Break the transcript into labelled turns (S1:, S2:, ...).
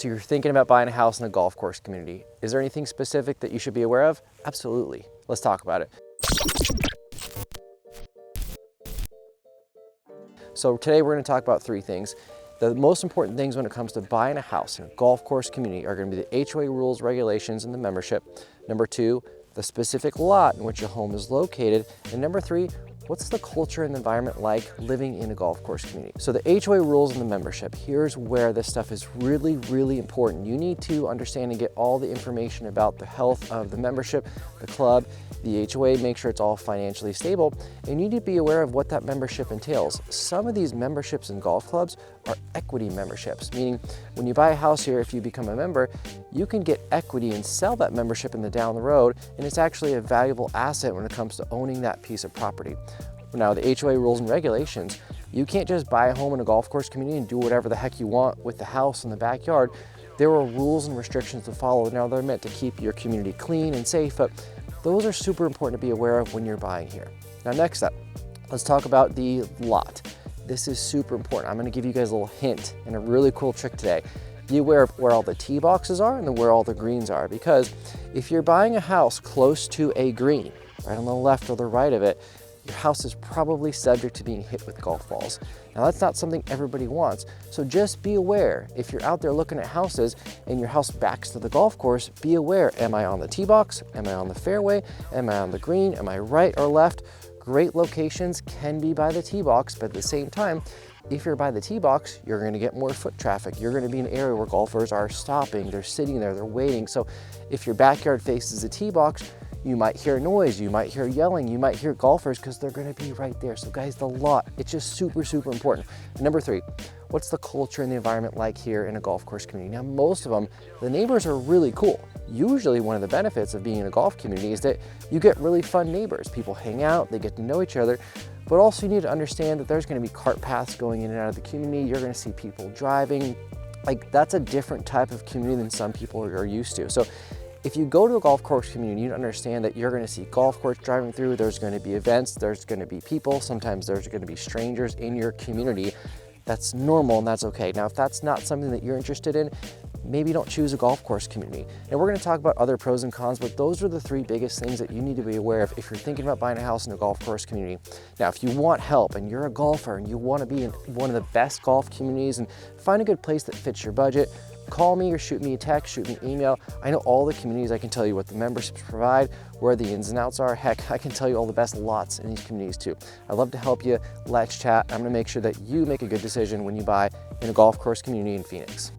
S1: So you're thinking about buying a house in a golf course community. Is there anything specific that you should be aware of? Absolutely. Let's talk about it. So today we're going to talk about three things. The most important things when it comes to buying a house in a golf course community are going to be the HOA rules, regulations, and the membership. Number two, the specific lot in which your home is located. And number three, what's the culture and environment like living in a golf course community? So the HOA rules and the membership, here's where this stuff is really, really important. You need to understand and get all the information about the health of the membership, the club, the HOA, make sure it's all financially stable, and you need to be aware of what that membership entails. Some of these memberships in golf clubs are equity memberships, meaning when you buy a house here, if you become a member, you can get equity and sell that membership in the down the road, and it's actually a valuable asset when it comes to owning that piece of property. Now, the HOA rules and regulations, you can't just buy a home in a golf course community and do whatever the heck you want with the house in the backyard. There are rules and restrictions to follow. Now, they're meant to keep your community clean and safe, but those are super important to be aware of when you're buying here. Now, next up, let's talk about the lot. This is super important. I'm gonna give you guys a little hint and a really cool trick today. Be aware of where all the tee boxes are and where all the greens are, because if you're buying a house close to a green, right on the left or the right of it, your house is probably subject to being hit with golf balls. Now, that's not something everybody wants, so just be aware. If you're out there looking at houses and your house backs to the golf course, be aware, am I on the tee box? Am I on the fairway? Am I on the green? Am I right or left? Great locations can be by the tee box, but at the same time, if you're by the tee box, you're gonna get more foot traffic. You're gonna be in an area where golfers are stopping, they're sitting there, they're waiting. So if your backyard faces a tee box, you might hear noise, you might hear yelling, you might hear golfers because they're gonna be right there. So guys, the lot, it's just super, super important. Number three, what's the culture and the environment like here in a golf course community? Now, most of them, the neighbors are really cool. Usually one of the benefits of being in a golf community is that you get really fun neighbors. People hang out, they get to know each other, but also you need to understand that there's gonna be cart paths going in and out of the community. You're gonna see people driving. Like, that's a different type of community than some people are used to. So if you go to a golf course community, you need to understand that you're going to see golf carts driving through, there's going to be events, there's going to be people, sometimes there's going to be strangers in your community. That's normal and that's okay. Now, if that's not something that you're interested in, maybe don't choose a golf course community. And we're going to talk about other pros and cons, but those are the three biggest things that you need to be aware of if you're thinking about buying a house in a golf course community. Now, if you want help and you're a golfer and you want to be in one of the best golf communities and find a good place that fits your budget, call me or shoot me a text, shoot me an email. I know all the communities. I can tell you what the memberships provide, where the ins and outs are. Heck, I can tell you all the best lots in these communities too. I'd love to help you. Let's chat. I'm gonna make sure that you make a good decision when you buy in a golf course community in Phoenix.